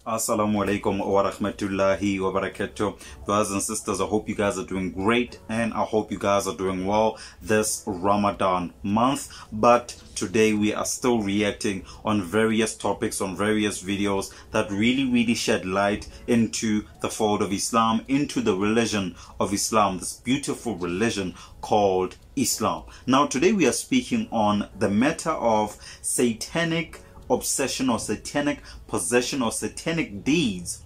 Assalamu alaikum wa rahmatullahi wa barakatuh. Brothers and sisters, I hope you guys are doing great and I hope you guys are doing well this Ramadan month. But today we are still reacting on various topics, on various videos that really shed light into the fold of Islam, into the religion of Islam, this beautiful religion called Islam. Now today we are speaking on the matter of satanic obsession or satanic possession or satanic deeds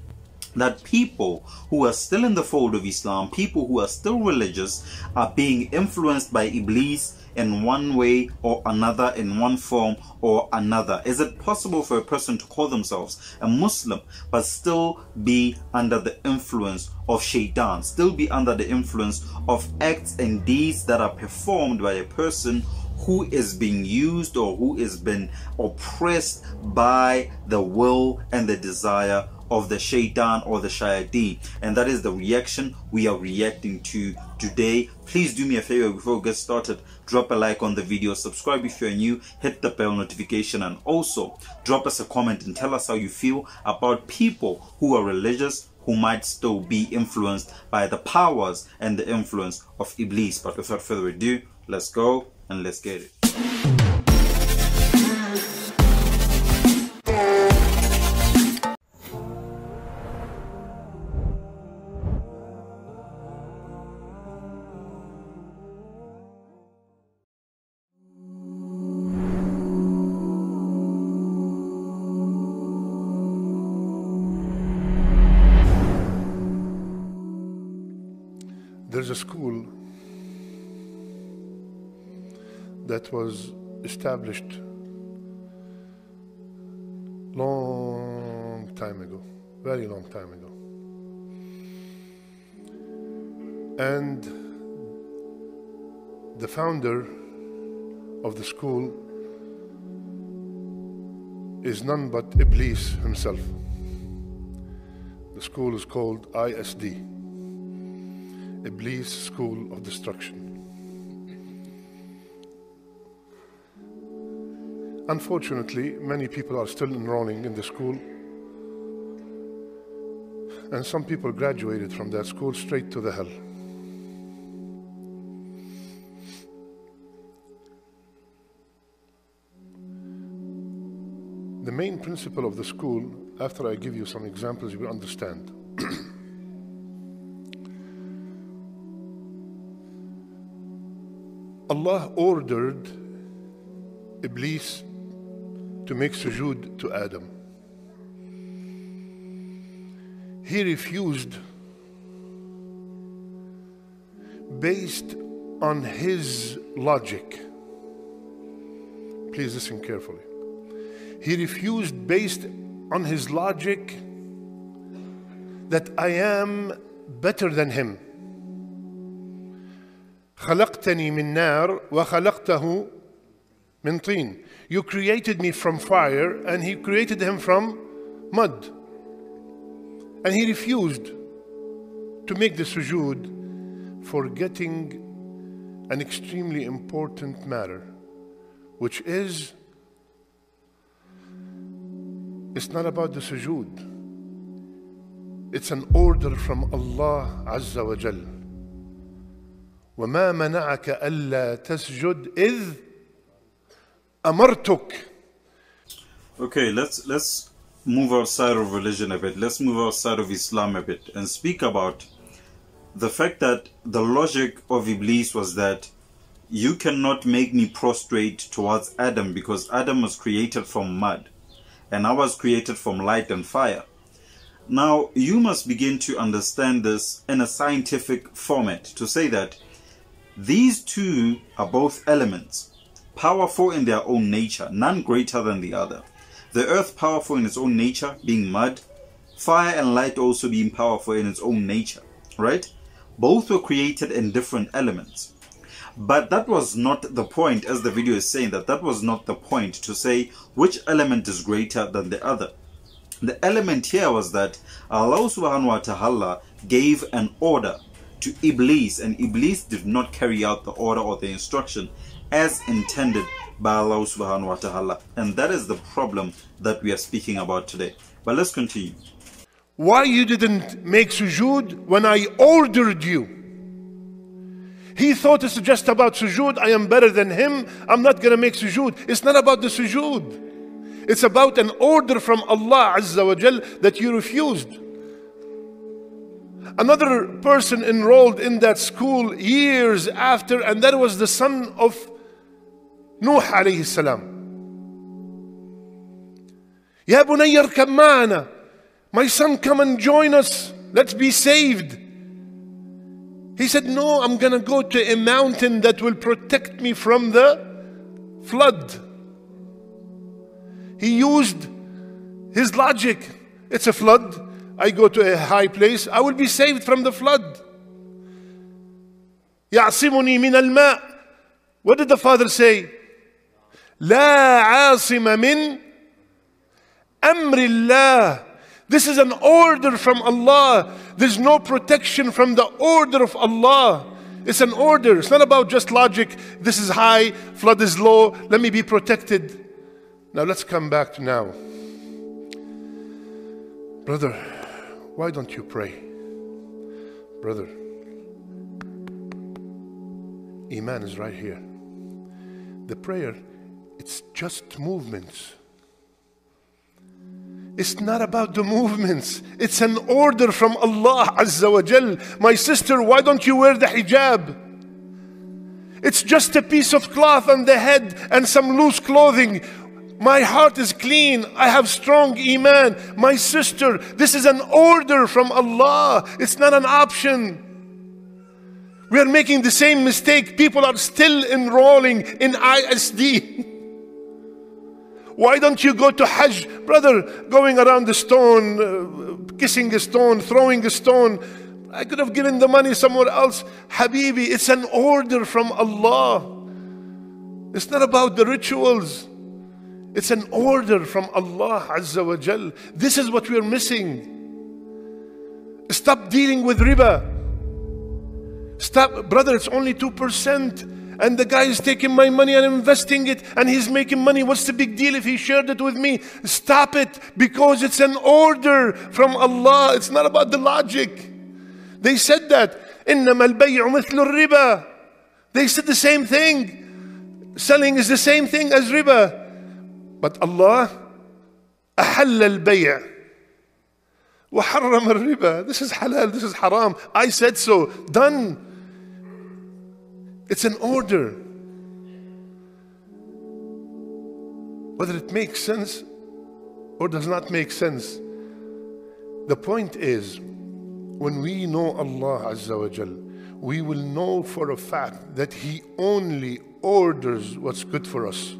that people who are still in the fold of Islam, people who are still religious, are being influenced by Iblis in one way or another, in one form or another. Is it possible for a person to call themselves a Muslim but still be under the influence of Shaitan, still be under the influence of acts and deeds that are performed by a person who is being used or who is being oppressed by the will and the desire of the Shaitan or the Shayateen? And that is the reaction we are reacting to today. Please do me a favor before we get started. Drop a like on the video, subscribe if you're new, hit the bell notification, and also drop us a comment and tell us how you feel about people who are religious who might still be influenced by the powers and the influence of Iblis. But without further ado, let's go and let's get it. There's a school that was established long time ago, very long time ago. And the founder of the school is none but Iblis himself. The school is called ISD, Iblis School of Destruction. Unfortunately, many people are still enrolling in the school, and some people graduated from that school straight to the hell. The main principle of the school, after I give you some examples, you will understand. Allah ordered Iblis to make sujood to Adam. He refused based on his logic. Please listen carefully. He refused based on his logic that I am better than him. خلقتني من نار وخلقته من طين. You created me from fire and he created him from mud. And he refused to make the sujood, forgetting an extremely important matter, which is, it's not about the sujood. It's an order from Allah Azza wa Jal. وَمَا مَنَعَكَ أَلَّا تَسْجُدْ إِذْ أَمَرْتُكَ. Okay, let's move outside of religion a bit. Let's move outside of Islam a bit and speak about the fact that the logic of Iblis was that you cannot make me prostrate towards Adam because Adam was created from mud and I was created from light and fire. Now, you must begin to understand this in a scientific format to say that these two are both elements, powerful in their own nature, none greater than the other. The earth powerful in its own nature, being mud, fire and light also being powerful in its own nature, right? Both were created in different elements. But that was not the point, as the video is saying, that was not the point to say which element is greater than the other. The element here was that Allah subhanahu wa ta'ala gave an order to Iblis, and Iblis did not carry out the order or the instruction as intended by Allah subhanahu wa ta'ala. And that is the problem that we are speaking about today. But let's continue. Why you didn't make sujood when I ordered you? He thought it's just about sujood. I am better than him. I'm not going to make sujood. It's not about the sujood. It's about an order from Allah Azza wa Jal that you refused. Another person enrolled in that school years after, and that was the son of Nuh alayhi salam. Ya bunayya arkab ma'ana. My son, come and join us. Let's be saved. He said, no, I'm going to go to a mountain that will protect me from the flood. He used his logic. It's a flood. I go to a high place. I will be saved from the flood. يَعْصِمُنِي مِنَ الْمَاءِ. What did the father say? لَا عَاصِمَ مِنْ أَمْرِ اللَّهِ. This is an order from Allah. There's no protection from the order of Allah. It's an order. It's not about just logic. This is high, flood is low. Let me be protected. Now let's come back to now. Brother, why don't you pray? Brother, Iman is right here. The prayer, it's just movements. It's not about the movements. It's an order from Allah Azza wa Jal. My sister, why don't you wear the hijab? It's just a piece of cloth on the head and some loose clothing. My heart is clean. I have strong Iman. My sister, this is an order from Allah. It's not an option. We are making the same mistake. People are still enrolling in ISD. Why don't you go to Hajj? Brother, going around the stone, kissing a stone, throwing a stone. I could have given the money somewhere else. Habibi, it's an order from Allah. It's not about the rituals. It's an order from Allah Azza wa Jal. This is what we're missing. Stop dealing with riba. Stop, brother, it's only 2%. And the guy is taking my money and investing it, and he's making money. What's the big deal if he shared it with me? Stop it, because it's an order from Allah. It's not about the logic. They said that. إِنَّمَا الْبَيْعُ مِثْلُ الرِّبَى. They said the same thing. Selling is the same thing as riba. But Allah, أَحَلَّ الْبَيْعَ وَحَرَّمَ الرِّبَى. This is halal, this is haram. I said so. Done. It's an order. Whether it makes sense or does not make sense. The point is, when we know Allah Azza wa Jal, we will know for a fact that He only orders what's good for us.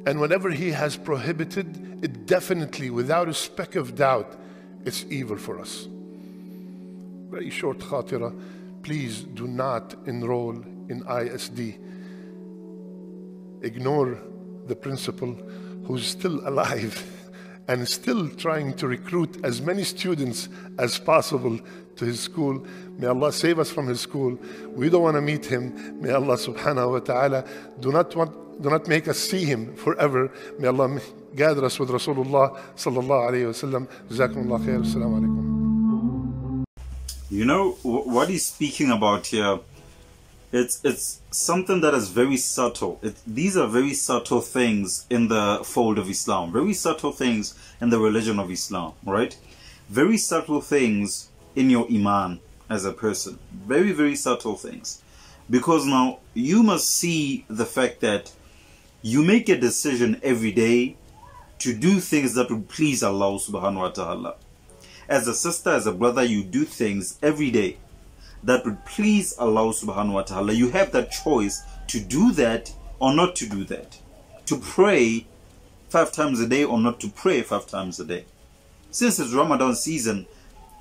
And whatever He has prohibited, it definitely, without a speck of doubt, it's evil for us. Very short khatira. Please do not enroll in ISD. Ignore the principal who's still alive and still trying to recruit as many students as possible to his school. May Allah save us from his school. We don't want to meet him. May Allah subhanahu wa ta'ala do not make us see him forever. May Allah gather us with Rasulullah sallallahu alayhi wa sallam. Jazakumullah khair. Assalamu alaikum. You know, what he's speaking about here, it's something that is very subtle. These are very subtle things in the fold of Islam. Very subtle things in the religion of Islam, right? Very subtle things in your Iman as a person. Very, very subtle things. Because now, you must see the fact that you make a decision every day to do things that would please Allah subhanahu wa ta'ala. As a sister, as a brother, you do things every day that would please Allah subhanahu wa ta'ala. You have that choice to do that or not to do that. To pray 5 times a day or not to pray 5 times a day. Since it's Ramadan season,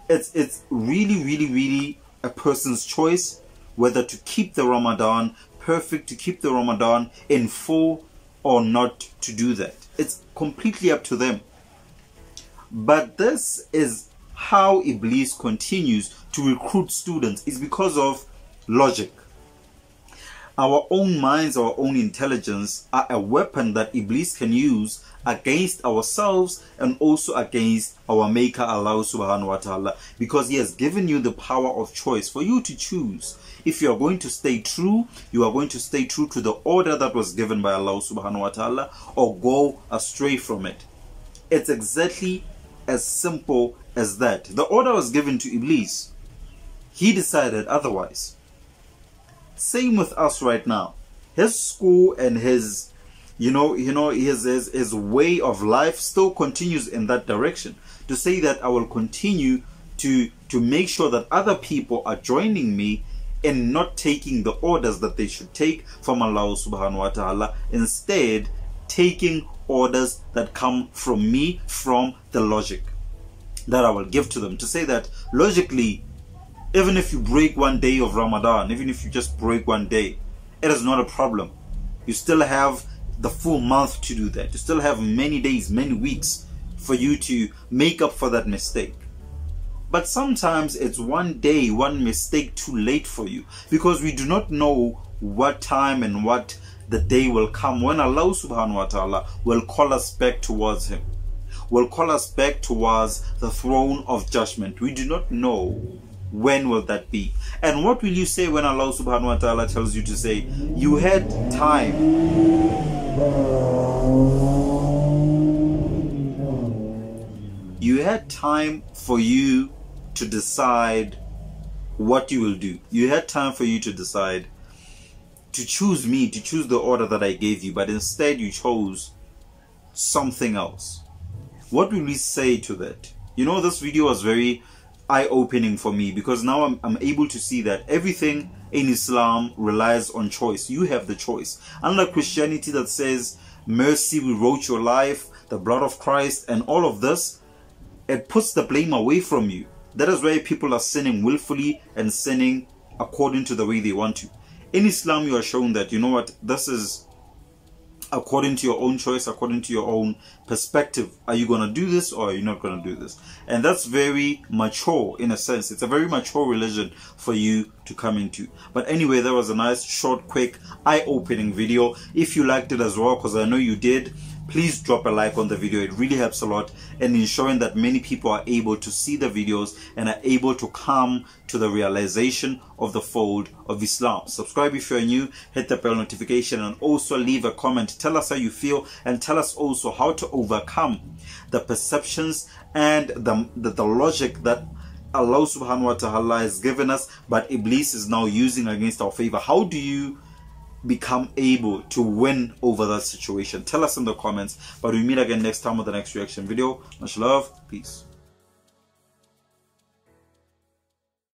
it's really, really, really a person's choice whether to keep the Ramadan perfect, to keep the Ramadan in full or not to do that. It's completely up to them. But this is how Iblis continues to recruit students. Is because of logic. Our own minds, our own intelligence are a weapon that Iblis can use against ourselves and also against our Maker Allah subhanahu wa ta'ala, because He has given you the power of choice for you to choose. If you are going to stay true, you are going to stay true to the order that was given by Allah subhanahu wa ta'ala, or go astray from it. It's exactly as simple as that. The order was given to Iblis. He decided otherwise. Same with us right now. His school and his his way of life still continues in that direction, to say that I will continue to make sure that other people are joining me in not taking the orders that they should take from Allah subhanahu wa ta'ala, instead taking orders that come from me, from the logic that I will give to them, to say that logically, even if you break one day of Ramadan, even if you just break one day, it is not a problem. You still have the full month to do that. You still have many days, many weeks for you to make up for that mistake. But sometimes it's one day, one mistake too late for you, because we do not know what time and what the day will come when Allah subhanahu wa ta'ala will call us back towards Him, will call us back towards the throne of judgment. We do not know when will that be. And what will you say when Allah subhanahu wa ta'ala tells you to say, you had time? You had time for you to decide what you will do. You had time for you to decide to choose me, to choose the order that I gave you, but instead you chose something else. What will we say to that? You know, this video was very eye-opening for me, because now I'm able to see that everything in Islam relies on choice. You have the choice. Unlike Christianity that says mercy, we wrote your life, the blood of Christ, and all of this, it puts the blame away from you. That is why people are sinning willfully and sinning according to the way they want to. In Islam, you are shown that, you know what, this is according to your own choice, according to your own perspective. Are you going to do this or are you not going to do this? And that's very mature in a sense. It's a very mature religion for you to come into. But anyway, that was a nice, short, quick, eye-opening video. If you liked it as well, because I know you did, please drop a like on the video. It really helps a lot in ensuring that many people are able to see the videos and are able to come to the realization of the fold of Islam. Subscribe if you're new, hit the bell notification, and also leave a comment. Tell us how you feel, and tell us also how to overcome the perceptions and the logic that Allah subhanahu wa ta'ala has given us, but Iblis is now using against our favor. How do you become able to win over that situation? Tell us in the comments. But we meet again next time with the next reaction video. Much love. Peace.